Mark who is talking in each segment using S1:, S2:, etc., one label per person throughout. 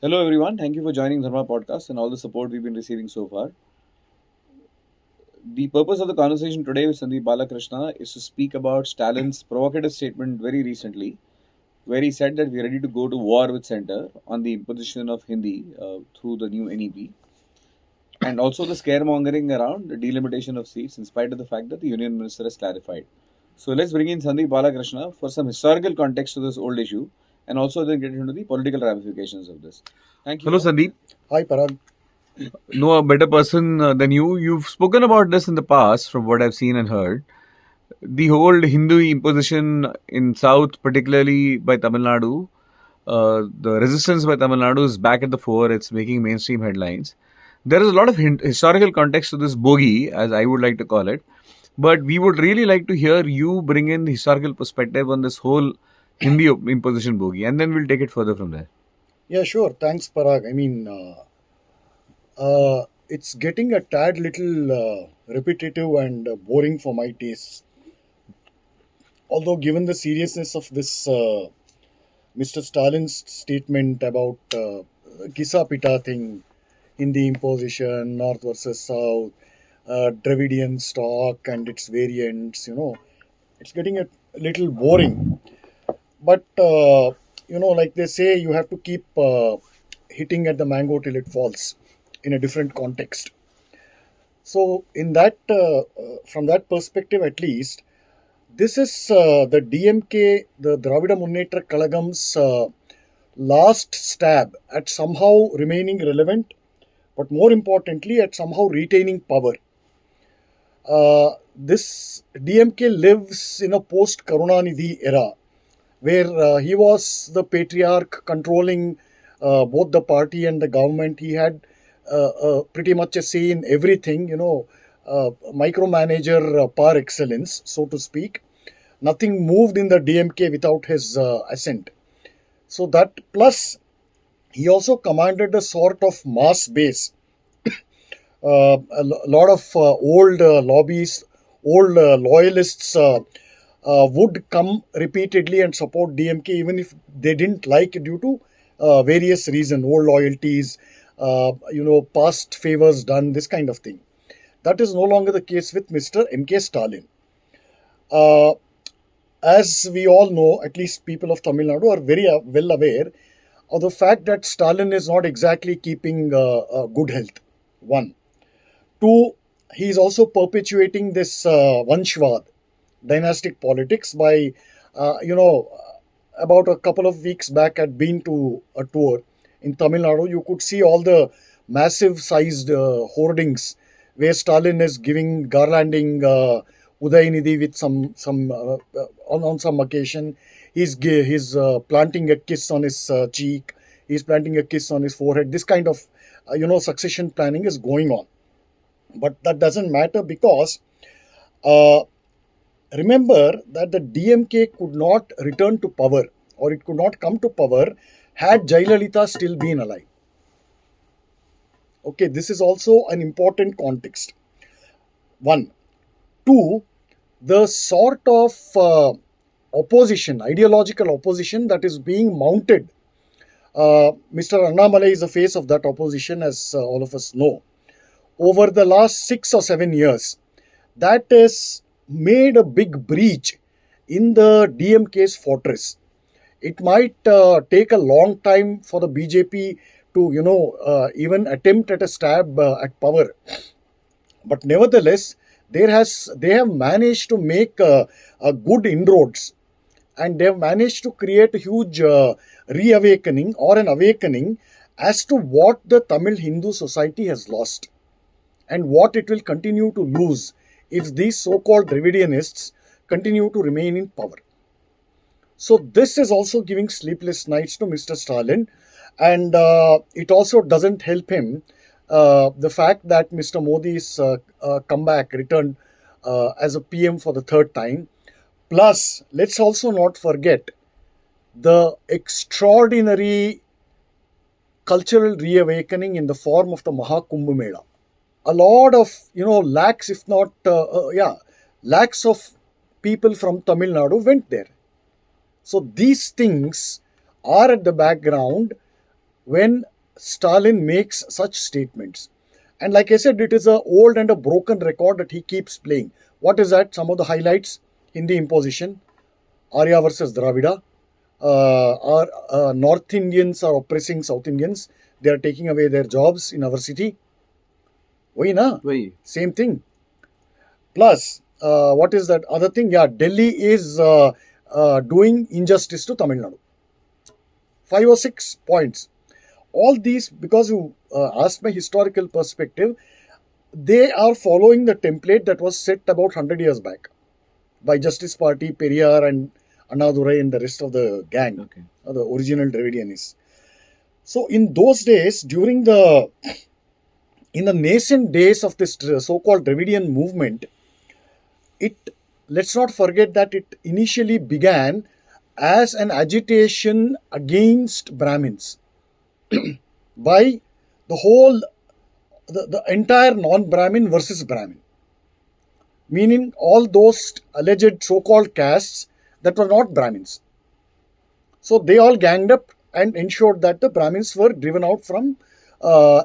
S1: Hello, everyone. Thank you for joining Dharma Podcast and all the support we've been receiving so far. The purpose of the conversation today with Sandeep Balakrishna is to speak about Stalin's provocative statement very recently, where he said that we're ready to go to war with center on the imposition of Hindi through the new NEP, and also the scaremongering around the delimitation of seats in spite of the fact that the Union Minister has clarified. So let's bring in Sandeep Balakrishna for some historical context to this old issue and also then get into the political ramifications of this. Thank you.
S2: Hello, Sandeep.
S3: Hi, Parag.
S2: No a better person than you. You've spoken about this in the past, from what I've seen and heard. The whole Hindu imposition in South, particularly by Tamil Nadu, the resistance by Tamil Nadu is back at the fore. It's making mainstream headlines. There is a lot of historical context to this bogey, as I would like to call it. But we would really like to hear you bring in the historical perspective on this whole Hindi imposition bogey, and then we'll take it further from there.
S3: Yeah, sure. Thanks, Parag. It's getting a tad little repetitive and boring for my tastes. Although, given the seriousness of this Mr. Stalin's statement about Kisa Pita thing, Hindi imposition, North versus South, Dravidian stock and its variants, it's getting a little boring. But, like they say, you have to keep hitting at the mango till it falls in a different context. So, from that perspective at least, this is the DMK, the Dravida Munnetra Kalagam's last stab at somehow remaining relevant, but more importantly, at somehow retaining power. This DMK lives in a post Karunanidhi era where he was the patriarch controlling both the party and the government. He had pretty much a say in everything, micromanager par excellence, so to speak. Nothing moved in the DMK without his assent. So that plus he also commanded a sort of mass base. A lot of old lobbies, old loyalists would come repeatedly and support DMK even if they didn't like it due to various reasons, old loyalties, past favors done, this kind of thing. That is no longer the case with Mr. MK Stalin. As we all know, at least people of Tamil Nadu are very well aware of the fact that Stalin is not exactly keeping good health. One. Two, he is also perpetuating this Vanshvad, dynastic politics by, about a couple of weeks back, I'd been to a tour in Tamil Nadu. You could see all the massive sized hoardings where Stalin is giving garlanding Udayinidhi with on some occasion. He's planting a kiss on his cheek. He's planting a kiss on his forehead. This kind of succession planning is going on. But that doesn't matter because remember that the DMK could not return to power or it could not come to power had Jayalalitha still been alive. Okay, this is also an important context. One. Two, the sort of opposition, ideological opposition that is being mounted. Mr. Annamalai is the face of that opposition, as all of us know. Over the last 6 or 7 years, that has made a big breach in the DMK's fortress. It might take a long time for the BJP to, even attempt at a stab at power. But nevertheless, they have managed to make a good inroads, and they have managed to create a huge reawakening or an awakening as to what the Tamil Hindu society has lost and what it will continue to lose if these so-called Dravidianists continue to remain in power. So this is also giving sleepless nights to Mr. Stalin, and it also doesn't help him the fact that Mr. Modi's comeback returned as a PM for the third time. Plus, let's also not forget the extraordinary cultural reawakening in the form of the Mahakumbh Mela. A lot of, lakhs, if not, lakhs of people from Tamil Nadu went there. So these things are at the background when Stalin makes such statements. And like I said, it is a old and a broken record that he keeps playing. What is that? Some of the highlights: Hindi imposition, Arya versus Dravida, North Indians are oppressing South Indians. They are taking away their jobs in our city. Wahi na?
S2: Wahi.
S3: Same thing. Plus, what is that other thing? Yeah, Delhi is doing injustice to Tamil Nadu. 5 or 6 points. All these, because you asked my historical perspective, they are following the template that was set about 100 years back by Justice Party, Periyar and Annadurai and the rest of the gang,
S2: Okay.
S3: The original Dravidianists. So in those days, in the nascent days of this so-called Dravidian movement, let's not forget that it initially began as an agitation against Brahmins by the entire non-Brahmin versus Brahmin, meaning all those alleged so-called castes that were not Brahmins. So they all ganged up and ensured that the Brahmins were driven out from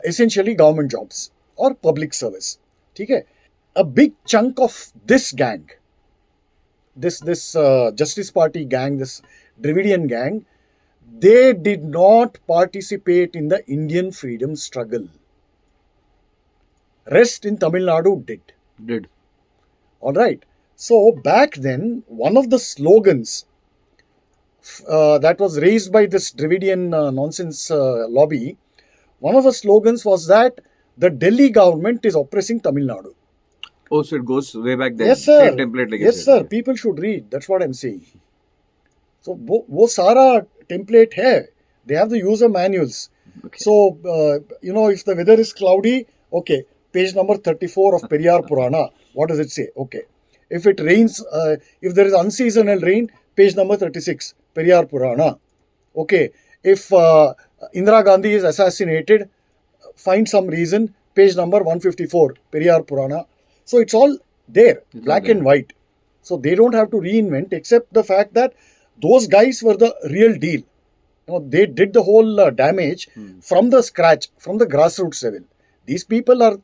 S3: essentially government jobs or public service. Okay? A big chunk of this gang, this Justice Party gang, this Dravidian gang, they did not participate in the Indian freedom struggle. Rest in Tamil Nadu did. All right. So back then, one of the slogans that was raised by this Dravidian nonsense lobby, one of the slogans was that the Delhi government is oppressing Tamil Nadu.
S2: Oh, so it goes way back then.
S3: Yes, sir.
S2: Same template like
S3: Yes,
S2: you said.
S3: sir. People should read. That's what I'm saying. So, wo sara template hai. They have the user manuals.
S2: Okay.
S3: So, if the weather is cloudy, okay, page number 34 of Periyar Purana. What does it say? Okay. If it rains, if there is unseasonal rain, page number 36, Periyar Purana. Okay. If Indira Gandhi is assassinated, find some reason, page number 154, Periyar Purana. So it's all there, black and white. So they don't have to reinvent, except the fact that those guys were the real deal. They did the whole damage from the scratch, from the grassroots level. These people are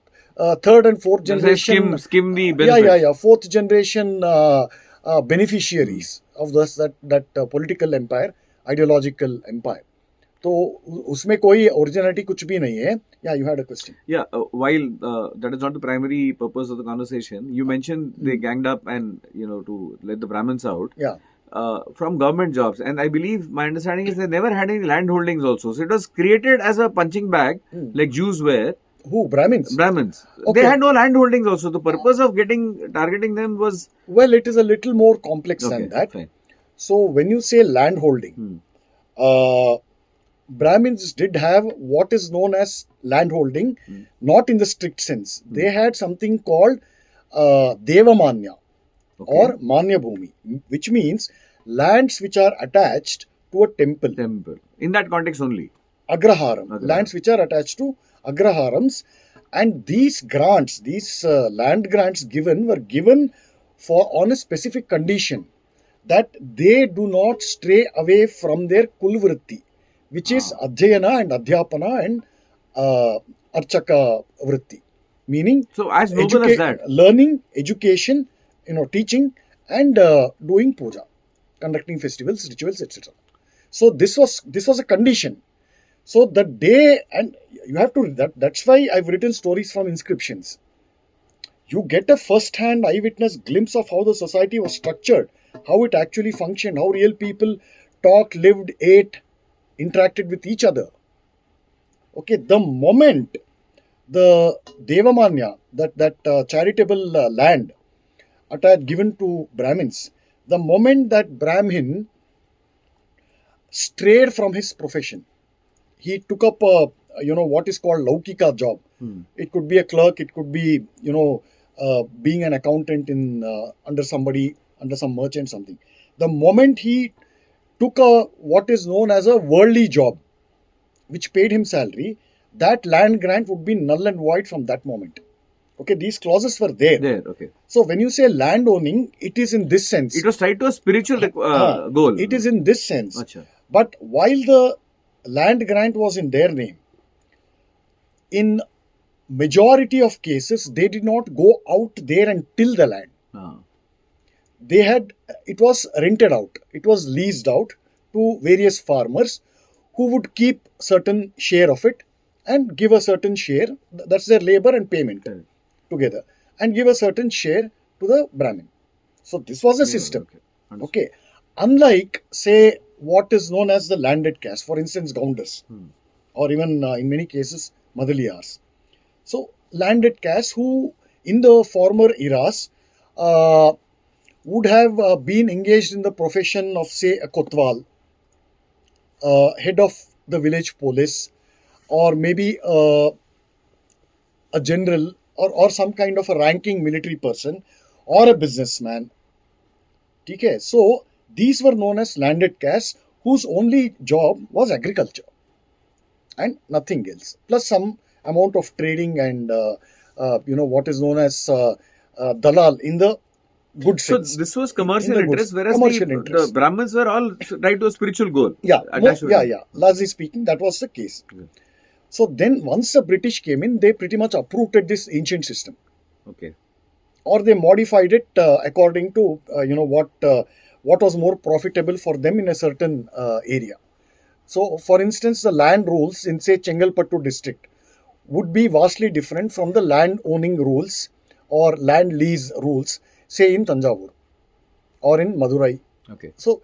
S3: third and fourth generation.
S2: Skim the benefits.
S3: Yeah. Fourth generation beneficiaries of that political empire, ideological empire. तो उसमें कोई originality कुछ भी नहीं है. Yeah, you had a question.
S2: Yeah, while that is not the primary purpose of the conversation, you mentioned they ganged up and, to let the Brahmins out.
S3: Yeah.
S2: From government jobs. And I believe, my understanding is they never had any land holdings also. So it was created as a punching bag, like Jews were.
S3: Who? Brahmins? Okay.
S2: They had no land holdings also. The purpose of targeting them was...
S3: Well, it is a little more complex than that.
S2: Fine.
S3: So when you say land holding, Brahmins did have what is known as land holding, not in the strict sense. They had something called Devamanya or Manya Bhumi, which means lands which are attached to a temple.
S2: In that context only.
S3: Agraharam. Lands which are attached to Agraharams. And these grants, these land grants were given on a specific condition that they do not stray away from their kulvritti, which is Adhyayana and Adhyapana and Archaka vritti. Meaning,
S2: so as noble as that.
S3: Learning, education, teaching and doing puja, conducting festivals, rituals, etc. So this was a condition. So the day, and you have to, that's why I've written stories from inscriptions. You get a first-hand eyewitness glimpse of how the society was structured, how it actually functioned, how real people talked, lived, ate, interacted with each other. Okay, the moment the Devamanya, that charitable land given to Brahmins, the moment that Brahmin strayed from his profession, he took up what is called Laukika job. It could be a clerk, it could be, being an accountant under some merchant, something. The moment he took what is known as a worldly job, which paid him salary, that land grant would be null and void from that moment. Okay, these clauses were there.
S2: Okay.
S3: So when you say land owning, it is in this sense.
S2: It was tied to a spiritual goal.
S3: It is in this sense.
S2: Achha.
S3: But while the land grant was in their name, in majority of cases, they did not go out there and till the land. It was rented out, it was leased out to various farmers who would keep certain share of it and give a certain share, that's their labor and payment together, and give a certain share to the Brahmin. So this was a system. Okay. Unlike, say, what is known as the landed caste, for instance, Gaundas, or even in many cases, Madaliyars. So landed caste who in the former eras would have been engaged in the profession of, say, a Kotwal, head of the village police, or maybe a general, or some kind of a ranking military person, or a businessman. Okay? So these were known as landed castes whose only job was agriculture and nothing else, plus some amount of trading and what is known as dalal in the good sense.
S2: So this was commercial
S3: in the
S2: interest,
S3: goods.
S2: whereas
S3: Commercial
S2: the
S3: interest.
S2: Brahmins were all tied to a spiritual goal.
S3: Yeah,
S2: attached to it.
S3: yeah. Largely speaking, that was the case. So then, once the British came in, they pretty much uprooted this ancient system,
S2: Okay.
S3: or they modified it according to what was more profitable for them in a certain area. So, for instance, the land rules in, say, Chengalpattu district would be vastly different from the land owning rules or land lease rules, say, in Tanjavur or in Madurai.
S2: Okay.
S3: So,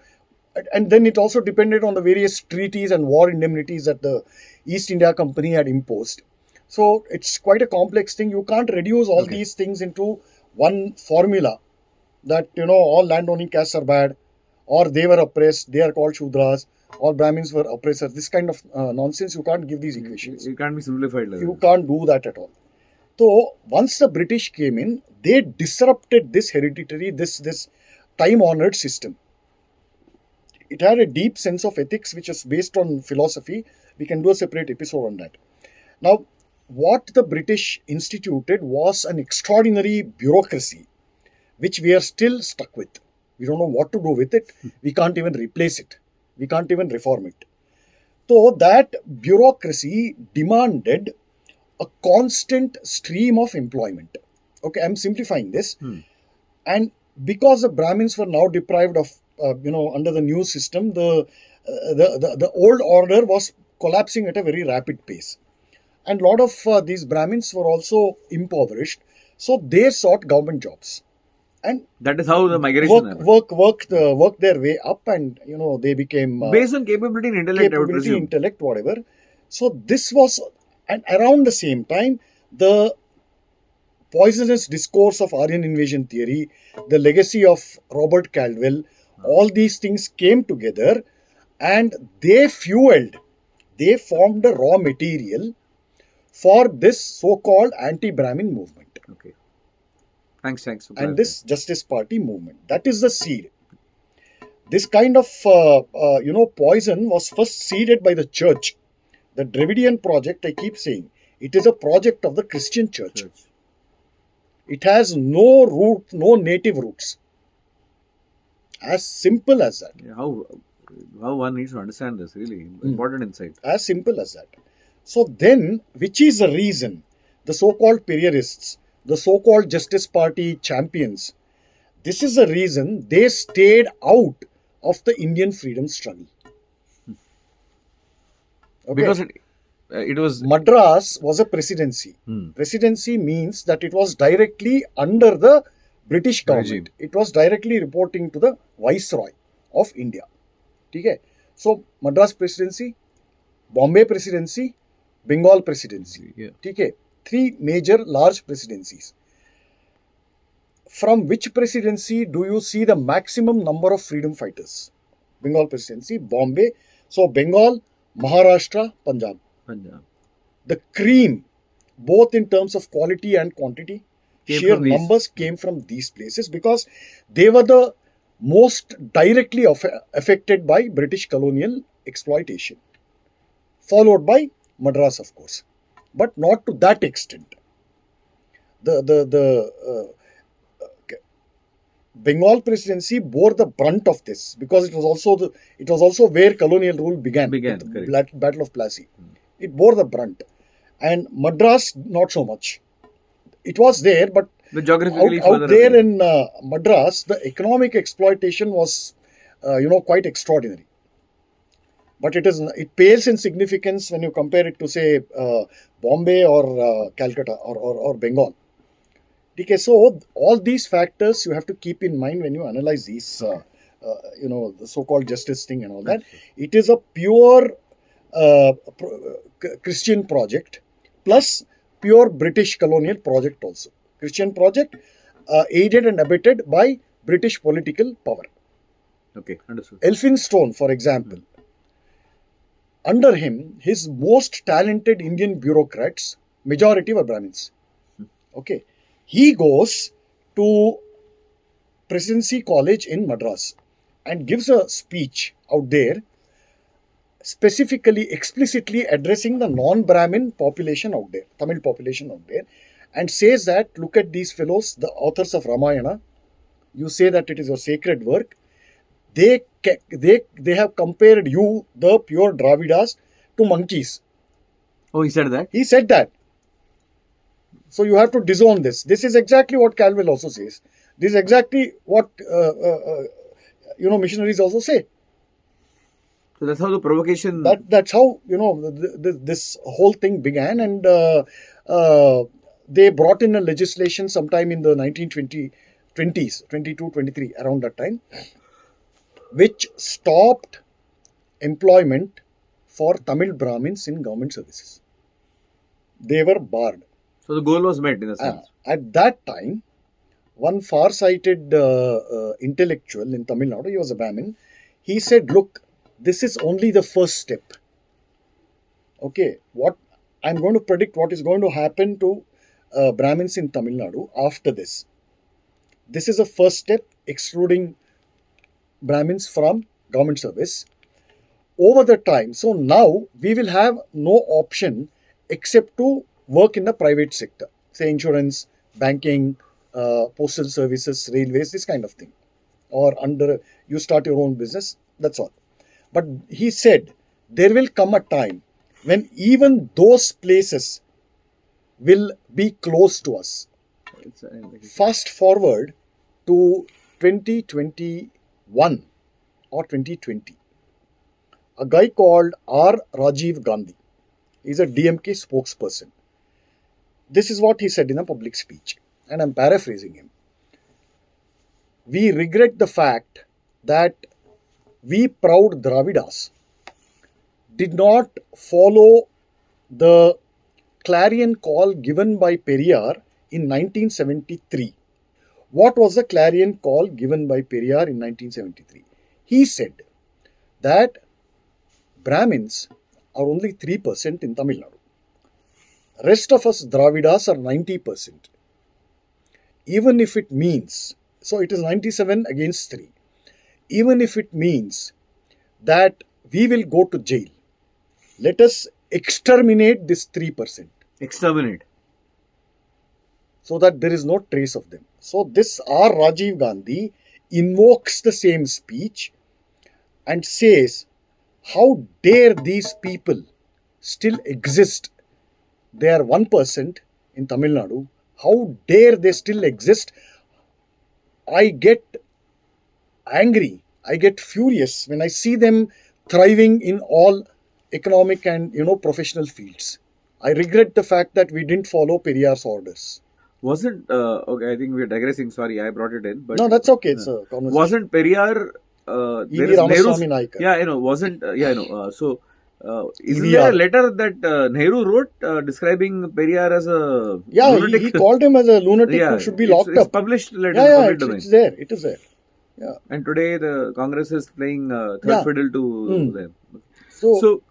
S3: and then it also depended on the various treaties and war indemnities that the East India Company had imposed. So, it's quite a complex thing. You can't reduce all these things into one formula that, all landowning castes are bad, or they were oppressed, they are called Shudras, or Brahmins were oppressors. This kind of nonsense, you can't give these equations.
S2: It can't be simplified like
S3: You
S2: that.
S3: can't do that at all. So once the British came in, they disrupted this hereditary, this time-honored system. It had a deep sense of ethics which is based on philosophy. We can do a separate episode on that. Now, what the British instituted was an extraordinary bureaucracy which we are still stuck with. We don't know what to do with it. We can't even replace it. We can't even reform it. So that bureaucracy demanded a constant stream of employment. Okay, I'm simplifying this. And because the Brahmins were now deprived of, under the new system, the old order was collapsing at a very rapid pace. And a lot of these Brahmins were also impoverished. So they sought government jobs. And
S2: That is how the migration happened.
S3: work their way up, and they became
S2: Based on capability and intellect, I would
S3: capability,
S2: presume.
S3: intellect, whatever. So this was, and around the same time, the poisonous discourse of Aryan invasion theory, the legacy of Robert Caldwell, all these things came together, and they formed the raw material for this so-called anti-Brahmin movement.
S2: Okay. Thanks.
S3: And this Justice Party movement. That is the seed. This kind of, poison was first seeded by the church. The Dravidian project, I keep saying, it is a project of the Christian church. It has no root, no native roots. As simple as that.
S2: Yeah, how one needs to understand this, really. Important insight.
S3: As simple as that. So then, which is the reason the so-called Periyarists, the so-called Justice Party champions, this is the reason they stayed out of the Indian freedom struggle. Okay.
S2: Because it was...
S3: Madras was a presidency. Presidency means that it was directly under the British government.
S2: Regime.
S3: It was directly reporting to the Viceroy of India. Okay. So, Madras Presidency, Bombay Presidency, Bengal Presidency.
S2: Yeah.
S3: Okay. 3 major large presidencies. From which presidency do you see the maximum number of freedom fighters? Bengal Presidency, Bombay. So, Bengal, Maharashtra, Punjab. The cream, both in terms of quality and quantity, sheer numbers came from these places because they were the most directly affected by British colonial exploitation. Followed by Madras, of course, but not to that Bengal Presidency bore the brunt of this because it was also where colonial rule began with the Battle of Plassey. It bore the brunt, and Madras not so much. It was there, but
S2: geographically
S3: out there in Madras, the economic exploitation was, quite extraordinary. But it pales in significance when you compare it to, say, Bombay or Calcutta or Bengal. Okay, so all these factors you have to keep in mind when you analyze these, the so-called justice thing and all that. It is a pure Christian project plus pure British colonial project also. Christian project aided and abetted by British political power.
S2: Okay, understood.
S3: Elphinstone, for example, under him, his most talented Indian bureaucrats, majority were Brahmins. Okay. He goes to Presidency College in Madras and gives a speech out there, specifically, explicitly addressing the non-Brahmin population out there, Tamil population out there, and says that, look at these fellows, the authors of Ramayana, you say that it is a sacred work. They have compared you, the pure Dravidas, to monkeys.
S2: Oh, he said that?
S3: He said that. So you have to disown this. This is exactly what Calvin also says. This is exactly what missionaries also say.
S2: So that's how the provocation.
S3: That's how this whole thing began, and they brought in a legislation sometime in the 1920s, 22, 23, around that time, which stopped employment for Tamil Brahmins in government services. They were barred.
S2: So the goal was met in a sense.
S3: At that time, one far-sighted intellectual in Tamil Nadu, he was a Brahmin, he said, look, this is only the first step. Okay, I'm going to predict what is going to happen to Brahmins in Tamil Nadu after this. This is a first step, excluding Brahmins from government service. Over the time, so now we will have no option except to work in the private sector, say insurance, banking, postal services, railways, this kind of thing. Or you start your own business, that's all. But he said, there will come a time when even those places will be close to us. Fast forward to 2021 or 2020. A guy called R. Rajiv Gandhi. He's a DMK spokesperson. This is what he said in a public speech, and I'm paraphrasing him. We regret the fact that we proud Dravidas did not follow the clarion call given by Periyar in 1973. What was the clarion call given by Periyar in 1973? He said that Brahmins are only 3% in Tamil Nadu. Rest of us Dravidas are 90%. Even if it means, so it is 97 against 3. Even if it means that we will go to jail, let us exterminate this 3%.
S2: Exterminate.
S3: So that there is no trace of them. So this R. Rajiv Gandhi invokes the same speech and says, how dare these people still exist? They are 1% in Tamil Nadu. How dare they still exist? I get angry. I get furious when I see them thriving in all economic and professional fields. I regret the fact that we didn't follow Periyar's orders.
S2: Wasn't okay? I think we're digressing. Sorry, I brought it in. But
S3: no, that's okay. It's a conversation.
S2: Wasn't Periyar? There is Nehru's. Yeah, I know. Wasn't yeah, I know. So. Isn't there a letter that Nehru wrote describing Periyar as a lunatic?
S3: He called him as a lunatic who should be locked up.
S2: It's published letter.
S3: It's there. It is there. Yeah.
S2: And today the Congress is playing third fiddle to them. So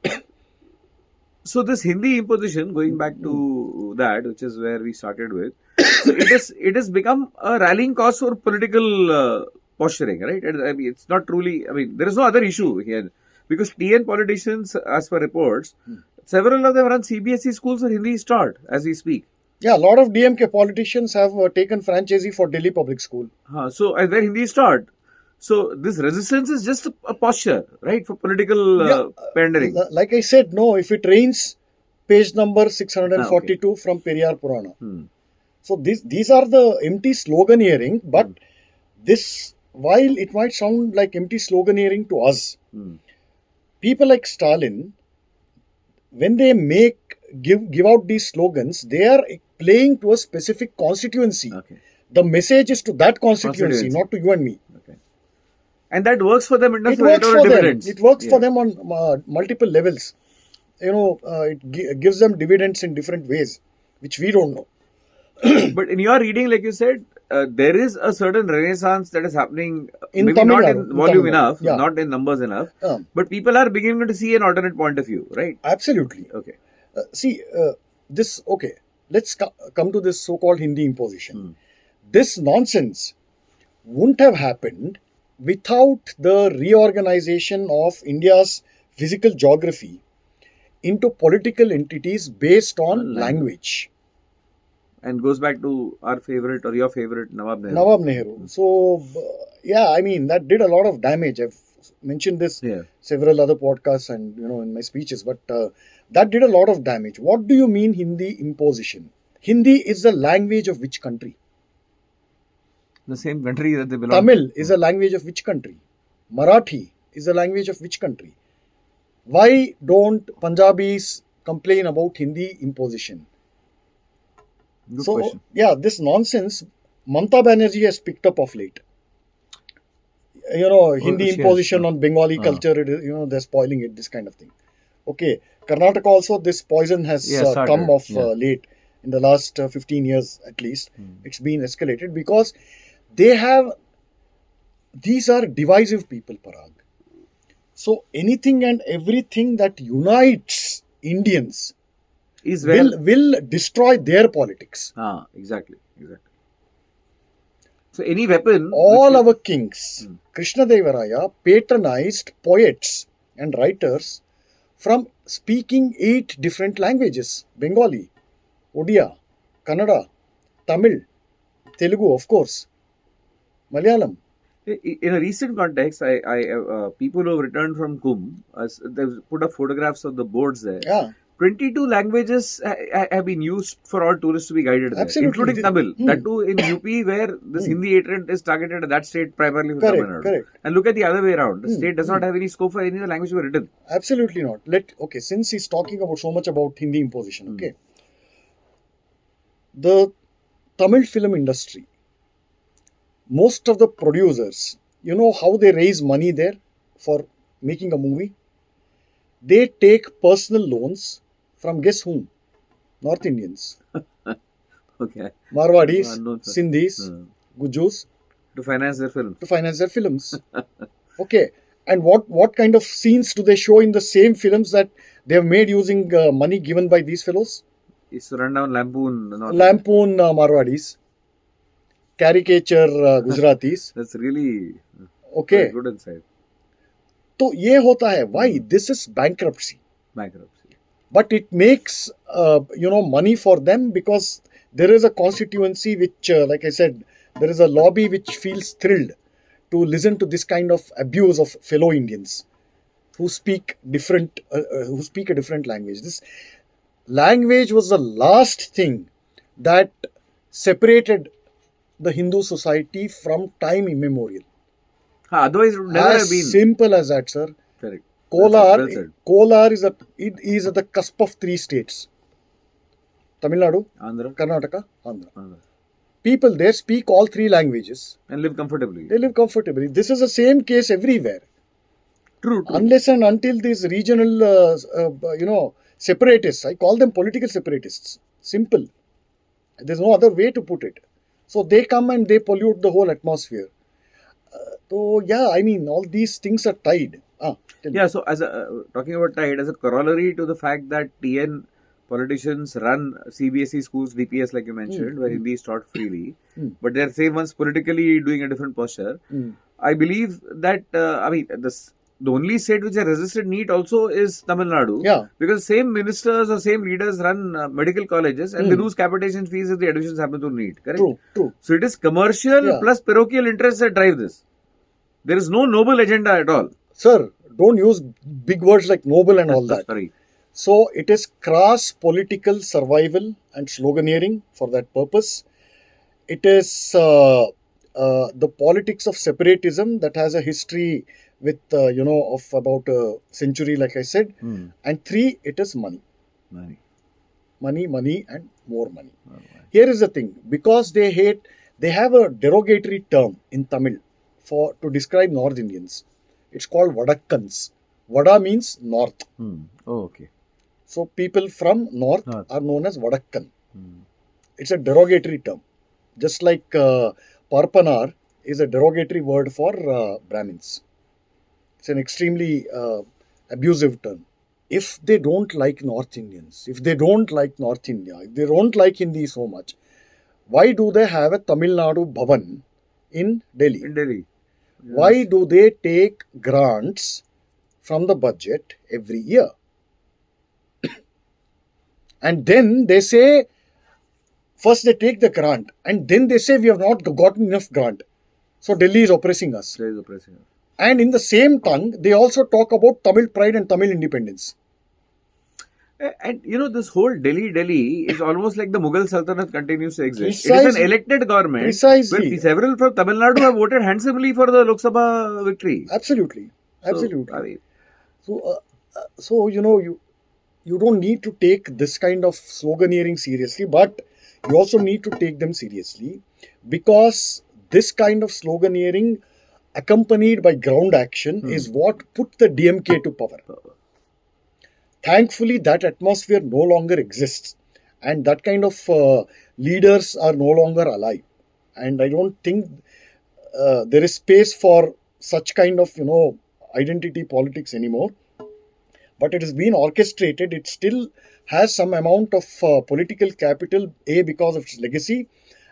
S2: this Hindi imposition, going back to that, which is where we started with, so it has become a rallying cause for political posturing, right? I mean, it's not truly. I mean, there is no other issue here. Because TN politicians, as per reports, several of them run CBSE schools where Hindi is taught as we speak.
S3: Yeah, a lot of DMK politicians have taken franchisee for Delhi public school.
S2: So where Hindi is taught. So this resistance is just a posture, right, for political pandering.
S3: Like I said, no, if it rains, page number 642 from Periyar Purana. So these are the empty sloganeering, but this, while it might sound like empty sloganeering to us, people like Stalin, when they give out these slogans, they are playing to a specific constituency.
S2: Okay.
S3: The message is to that constituency, not to you and me.
S2: Okay. And that works for them in terms
S3: It
S2: of
S3: works for them.
S2: dividends.
S3: It works for them on multiple levels. It gives them dividends in different ways, which we don't know.
S2: But in your reading, like you said, there is a certain renaissance that is happening,
S3: In
S2: maybe
S3: Tamil
S2: not
S3: Nadu,
S2: in volume
S3: Tamil Nadu,
S2: enough,
S3: yeah.
S2: not in numbers enough, but people are beginning to see an alternate point of view, right?
S3: Absolutely.
S2: Okay.
S3: Let's come to this so-called Hindi imposition. This nonsense wouldn't have happened without the reorganization of India's physical geography into political entities based on language.
S2: And goes back to our favorite or your favorite Nawab Nehru.
S3: Nawab Nehru. So, that did a lot of damage. I've mentioned this several other podcasts and in my speeches, but that did a lot of damage. What do you mean Hindi imposition? Hindi is the language of which country?
S2: The same country that they belong
S3: Tamil
S2: to.
S3: is a language of which country? Marathi is a language of which country? Why don't Punjabis complain about Hindi imposition?
S2: Good question.
S3: This nonsense Mamata Banerjee has picked up of late. Hindi imposition on Bengali culture, they're spoiling it, this kind of thing. Okay, Karnataka also, this poison has come off late. In the last 15 years at least, it's been escalated because these are divisive people, Parag. So anything and everything that unites Indians will destroy their politics.
S2: Exactly. So any weapon...
S3: All our kings, Krishna Devaraya patronized poets and writers from speaking 8 different languages. Bengali, Odia, Kannada, Tamil, Telugu, of course, Malayalam.
S2: In a recent context, people who have returned from Kumbh, they've put up photographs of the boards there.
S3: Yeah.
S2: 22 languages have been used for all tourists to be guided there, including Tamil. That too in UP, where this Hindi hatred is targeted at that state primarily for Tamil Nadu.
S3: Correct.
S2: And look at the other way around. The state does not have any scope for any other language to be written.
S3: Absolutely not. Since he's talking about so much about Hindi imposition, okay. The Tamil film industry, most of the producers, how they raise money there for making a movie? They take personal loans from guess whom? North Indians.
S2: Okay.
S3: Marwadis, Sindhis, Gujus.
S2: To finance their films.
S3: Okay. And what kind of scenes do they show in the same films that they have made using money given by these fellows?
S2: It's to run down Lampoon.
S3: Lampoon Marwadis. Caricature Gujaratis.
S2: That's really good insight.
S3: So, ये होता है. Why? This is bankruptcy. But it makes, money for them because there is a constituency which, like I said, there is a lobby which feels thrilled to listen to this kind of abuse of fellow Indians who speak a different language. This language was the last thing that separated the Hindu society from time immemorial.
S2: Otherwise, it would never have been.
S3: As simple as that, sir.
S2: Correct.
S3: Kolar is at the cusp of 3 states. Tamil Nadu,
S2: Andhra,
S3: Karnataka, Andhra. People there speak all 3 languages.
S2: And live comfortably.
S3: They live comfortably. This is the same case everywhere.
S2: True.
S3: Unless and until these regional, separatists, I call them political separatists. Simple. There's no other way to put it. So they come and they pollute the whole atmosphere. All these things are tied.
S2: So as talking about tied, as a corollary to the fact that TN politicians run CBSE schools, DPS like you mentioned, where Hindi is taught freely, but they're same ones politically doing a different posture. I believe that, the only state which has resisted NEET also is Tamil Nadu.
S3: Yeah.
S2: Because same ministers or same leaders run medical colleges and they lose capitation fees if the admissions happen through NEET. Correct?
S3: True.
S2: So it is commercial plus parochial interests that drive this. There is no noble agenda at all.
S3: Sir, don't use big words like noble and all that.
S2: Sorry.
S3: So it is crass political survival and sloganeering for that purpose. It is the politics of separatism that has a history with, of about a century, like I said. And 3, it is money. Money, and more money. Here is the thing. Because they have a derogatory term in Tamil to describe North Indians. It's called Vadakkans. Vada means north.
S2: Okay.
S3: So people from north are known as Vadakkan. It's a derogatory term. Just like Parpanar is a derogatory word for Brahmins. It's an extremely abusive term. If they don't like North Indians, if they don't like North India, if they don't like Hindi so much, why do they have a Tamil Nadu Bhavan in Delhi?
S2: In Delhi.
S3: Yes. Why do they take grants from the budget every year? And then they say, first they take the grant and then they say we have not gotten enough grant. So Delhi is oppressing us. And in the same tongue, they also talk about Tamil pride and Tamil independence.
S2: And this whole Delhi is almost like the Mughal Sultanate continues to exist. Precisely. It is an elected government.
S3: Precisely.
S2: Where several from Tamil Nadu have voted handsomely for the Lok Sabha victory.
S3: Absolutely. So you don't need to take this kind of sloganeering seriously, but you also need to take them seriously, because this kind of sloganeering accompanied by ground action is what put the DMK to power. Thankfully, that atmosphere no longer exists, and that kind of leaders are no longer alive. And I don't think there is space for such kind of identity politics anymore. But it has been orchestrated. It still has some amount of political capital, A, because of its legacy,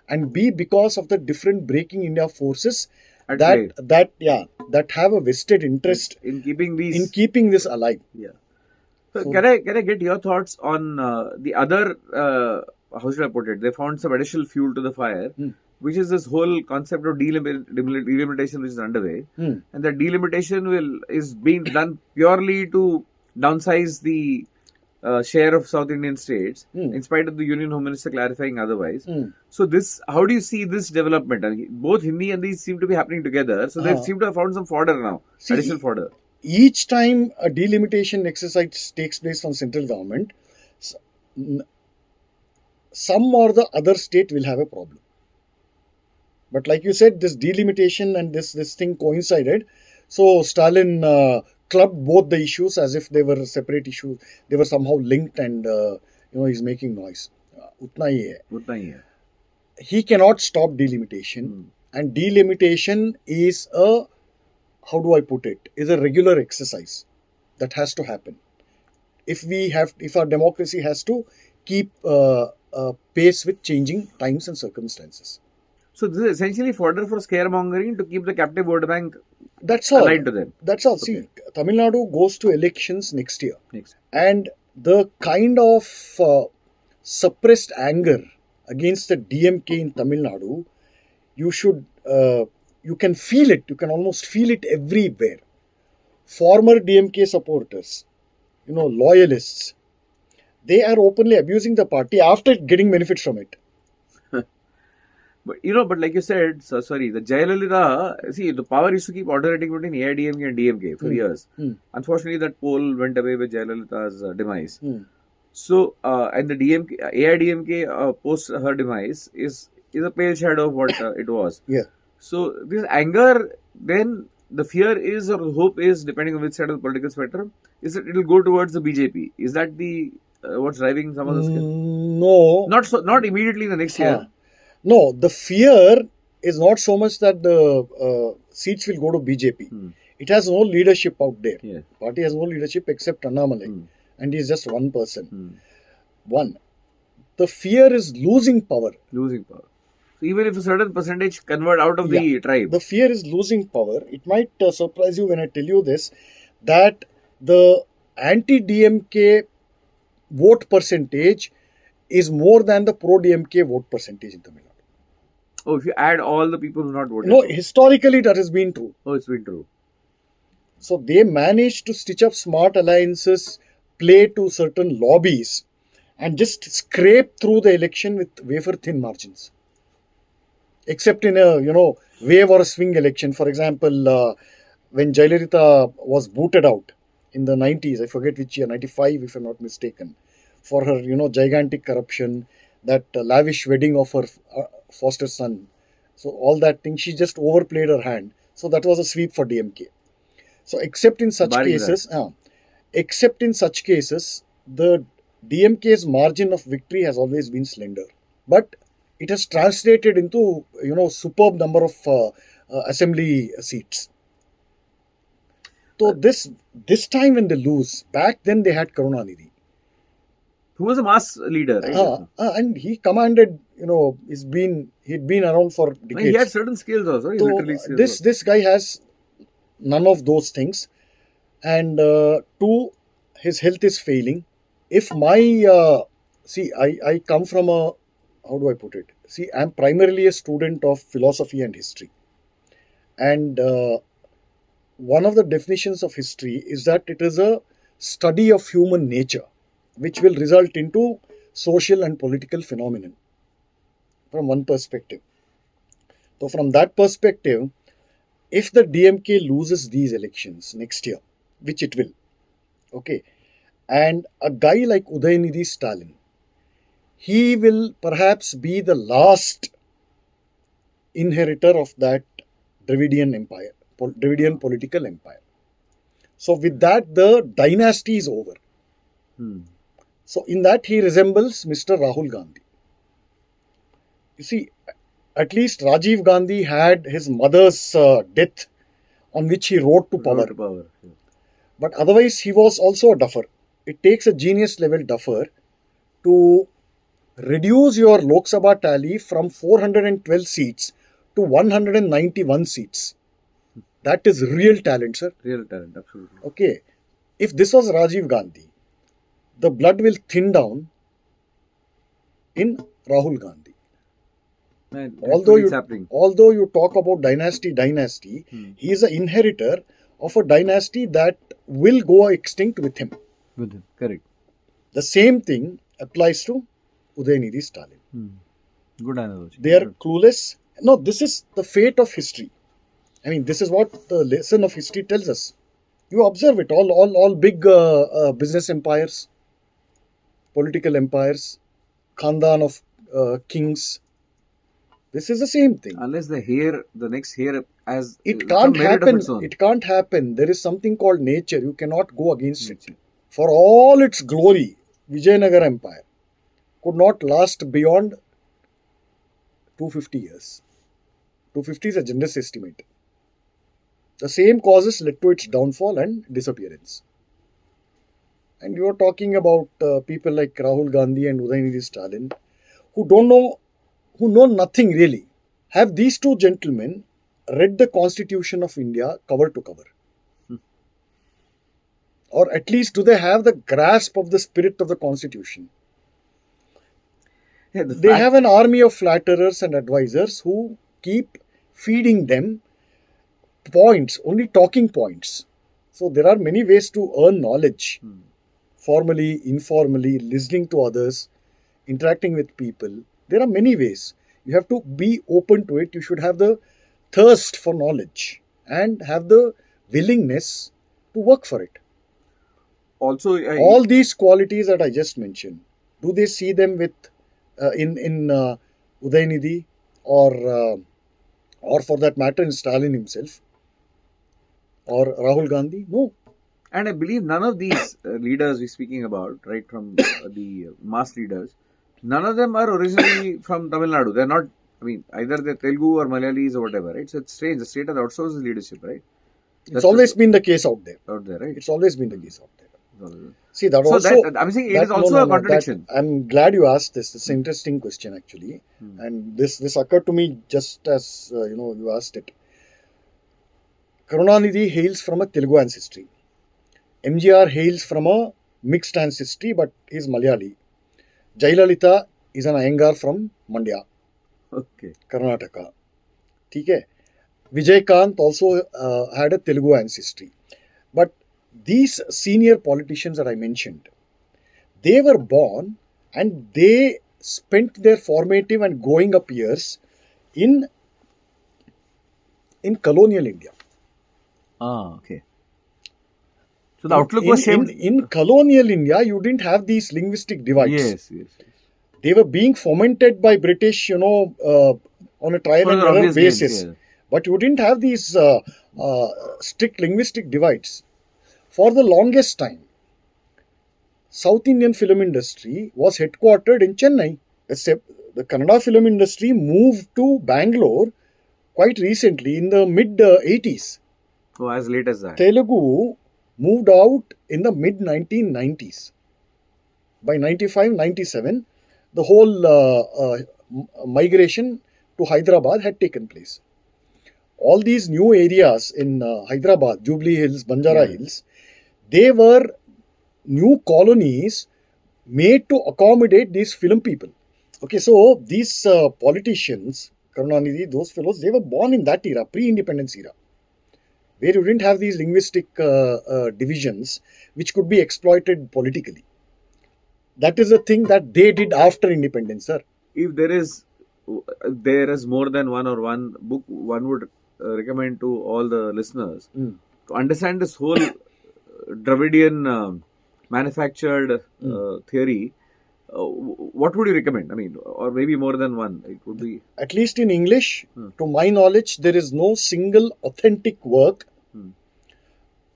S3: and B, because of the different breaking India forces that have a vested interest
S2: in keeping
S3: this alive.
S2: Yeah. So can I get your thoughts on the other? How should I put it? They found some additional fuel to the fire, which is this whole concept of delimitation, which is underway, and that delimitation is being done purely to downsize the share of South Indian states, in spite of the Union Home Minister clarifying otherwise. So how do you see this development? Both Hindi and these seem to be happening together. So they seem to have found some fodder now, additional fodder.
S3: Each time a delimitation exercise takes place from central government, some or the other state will have a problem. But like you said, this delimitation and this thing coincided. So Stalin clubbed both the issues as if they were separate issues. They were somehow linked, and he's making noise. Utna hi hai. He cannot stop delimitation, and delimitation is is a regular exercise that has to happen. If our democracy has to keep pace with changing times and circumstances.
S2: So this is essentially fodder for scaremongering to keep the captive vote bank
S3: aligned
S2: to them.
S3: That's all. Okay. See, Tamil Nadu goes to elections next year. And the kind of suppressed anger against the DMK in Tamil Nadu, you can feel it. You can almost feel it everywhere. Former DMK supporters, loyalists, they are openly abusing the party after getting benefits from it.
S2: But like you said, the Jayalalitha, see, the power used to keep alternating between AIDMK and DMK for years. Unfortunately, that pole went away with Jayalalitha's demise. So, and the AIDMK post her demise is a pale shadow of what it was.
S3: Yeah.
S2: So, this anger, then the fear is, or the hope is, depending on which side of the political spectrum, is that it will go towards the BJP. Is that the what's driving some of the skill?
S3: No.
S2: Not immediately in the next year.
S3: No, the fear is not so much that the seats will go to BJP. It has no leadership out there.
S2: Yeah.
S3: Party has no leadership except Annamalai. And he is just one person. The fear is losing power.
S2: So So even if a certain percentage convert out of the tribe.
S3: The fear is losing power. It might surprise you when I tell you this, that the anti-DMK vote percentage is more than the pro-DMK vote percentage in Tamil Nadu.
S2: Oh, if you add all the people who not voted.
S3: No, historically that has been true.
S2: Oh, it's been true.
S3: So they managed to stitch up smart alliances, play to certain lobbies, and just scrape through the election with wafer-thin margins. Except in a, wave or a swing election. For example, when Jayalalitha was booted out in the 90s, I forget which year, 95 if I'm not mistaken, for her, gigantic corruption, that lavish wedding of her foster son. So all that thing, she just overplayed her hand. So that was a sweep for DMK. So except in such cases, the DMK's margin of victory has always been slender. But it has translated into, superb number of assembly seats. So this time when they lose, back then they had Karunanidhi.
S2: Who was a mass leader, right?
S3: And he commanded, he'd been around for decades.
S2: He had certain skills also.
S3: So this guy has none of those things. And two, his health is failing. If my, I come from a, how do I put it? See, I'm primarily a student of philosophy and history. And one of the definitions of history is that it is a study of human nature, which will result into social and political phenomenon from one perspective. So from that perspective, if the DMK loses these elections next year, which it will, okay, and a guy like Udayanidhi Stalin, he will perhaps be the last inheritor of that Dravidian empire, Dravidian political empire. So with that, the dynasty is over. So in that, he resembles Mr. Rahul Gandhi. You see, at least Rajiv Gandhi had his mother's death on which he rode to power. But otherwise, he was also a duffer. It takes a genius level duffer to reduce your Lok Sabha tally from 412 seats to 191 seats. That is real talent, sir.
S2: Real talent, absolutely.
S3: Okay. If this was Rajiv Gandhi, the blood will thin down in Rahul Gandhi.
S2: Man,
S3: although you talk about dynasty, he is an inheritor of a dynasty that will go extinct with him.
S2: Correct.
S3: The same thing applies to Udayanidhi Stalin.
S2: Good analogy.
S3: They are clueless. No, this is the fate of history. I mean, this is what the lesson of history tells us. You observe it. All big business empires, political empires, Khandan of kings. This is the same thing.
S2: Unless the next heir has
S3: it can't happen. It can't happen. There is something called nature. You cannot go against it. For all its glory, Vijayanagara Empire could not last beyond 250 years. 250 is a generous estimate. The same causes led to its downfall and disappearance. And you are talking about people like Rahul Gandhi and Udayanidhi Stalin who know nothing really. Have these two gentlemen read the Constitution of India cover to cover? Or at least do they have the grasp of the spirit of the Constitution? They have an army of flatterers and advisors who keep feeding them points, only talking points. So there are many ways to earn knowledge. Formally, informally, listening to others, interacting with people. There are many ways. You have to be open to it. You should have the thirst for knowledge and have the willingness to work for it.
S2: Also,
S3: all these qualities that I just mentioned, do they see them with in Udayanidhi or for that matter in Stalin himself or Rahul Gandhi? No.
S2: And I believe none of these leaders we're speaking about, right, from the mass leaders, none of them are originally from Tamil Nadu. They're not, either they're Telugu or Malayalis or whatever, right? So it's strange. The state has outsourced leadership, right?
S3: It's always been the case out there.
S2: Right?
S3: It's always been the case out there. See, that
S2: So
S3: also.
S2: that I'm saying it
S3: that,
S2: is also a contradiction.
S3: I'm glad you asked this. It's an interesting question, actually. And this occurred to me just as you asked it. Karunanidhi hails from a Telugu ancestry. MGR hails from a mixed ancestry, but he's Malayali. Jayalalitha is an Iyengar from Mandya,
S2: Okay.
S3: Karnataka. Okay. Vijay Kant also had a Telugu ancestry. But these senior politicians that I mentioned, they were born and they spent their formative and growing up years in colonial India.
S2: Okay. So the outlook was same.
S3: In colonial India, you didn't have these linguistic divides.
S2: Yes.
S3: They were being fomented by British, on a trial and error basis.
S2: Gains, yeah.
S3: But you didn't have these strict linguistic divides. For the longest time, South Indian film industry was headquartered in Chennai. Except the Kannada film industry moved to Bangalore quite recently in the mid 80s.
S2: Oh, as late as that.
S3: Telugu moved out in the mid 1990s. By 95, 97, the whole migration to Hyderabad had taken place. All these new areas in Hyderabad, Jubilee Hills, Banjara Hills, they were new colonies made to accommodate these film people. Okay, so these politicians, Karunanidhi, those fellows, they were born in that era, pre-independence era, where you didn't have these linguistic divisions which could be exploited politically. That is the thing that they did after independence, sir.
S2: If there is more than one book one would recommend to all the listeners to understand this whole Dravidian manufactured theory, what would you recommend? I mean, or maybe more than one. It would be
S3: at least in English, to my knowledge, there is no single authentic work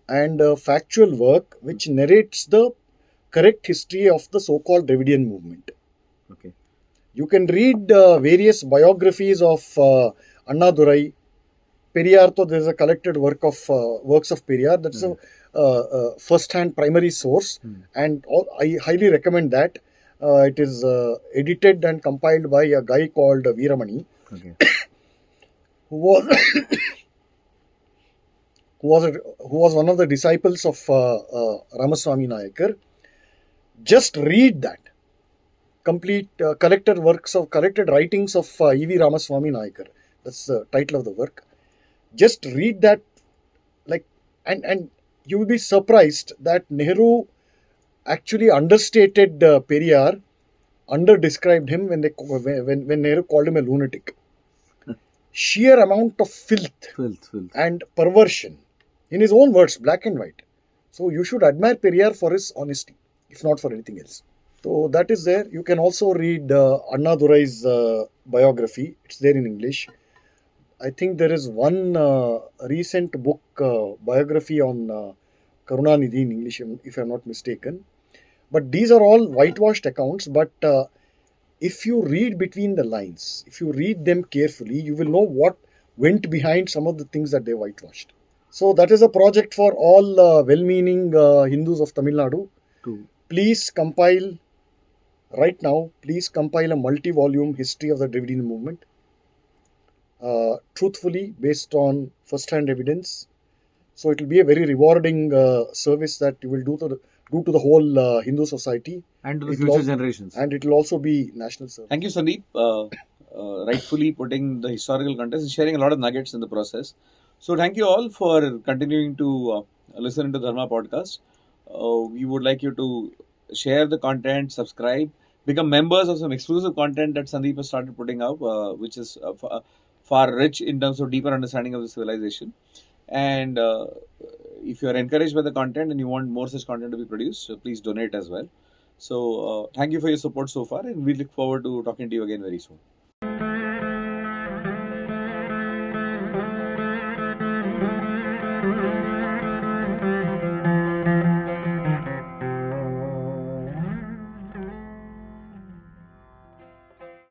S3: and factual work which narrates the correct history of the so-called Dravidian movement.
S2: Okay.
S3: You can read various biographies of Annadurai, Periyar. So there is a collected works of Periyar. That's a first-hand primary source, and I highly recommend that. It is edited and compiled by a guy called Veeramani, who was one of the disciples of Ramaswamy Nayakar. Just read that complete collected writings of E.V. Ramaswamy Nayakar. That's the title of the work. Just read that, and you will be surprised that Nehru actually understated Periyar, under-described him when Nehru called him a lunatic. Sheer amount of filth and perversion, in his own words, black and white. So you should admire Periyar for his honesty, if not for anything else. So that is there. You can also read Annadurai's biography. It's there in English. I think there is one recent book, biography on Karunanidhi in English, if I'm not mistaken. But these are all whitewashed accounts. But if you read between the lines, if you read them carefully, you will know what went behind some of the things that they whitewashed. So that is a project for all well-meaning Hindus of Tamil Nadu. Please compile a multi-volume history of the Dravidian movement, truthfully, based on first-hand evidence. So it will be a very rewarding service that you will do to the whole Hindu society
S2: and to the future generations.
S3: And it will also be national service.
S1: Thank you, Sandeep, rightfully putting the historical context and sharing a lot of nuggets in the process. So thank you all for continuing to listen to Dharma podcast. We would like you to share the content, subscribe, become members of some exclusive content that Sandeep has started putting out, which is far rich in terms of deeper understanding of the civilization. And if you are encouraged by the content and you want more such content to be produced, please donate as well. So thank you for your support so far, and we look forward to talking to you again very soon.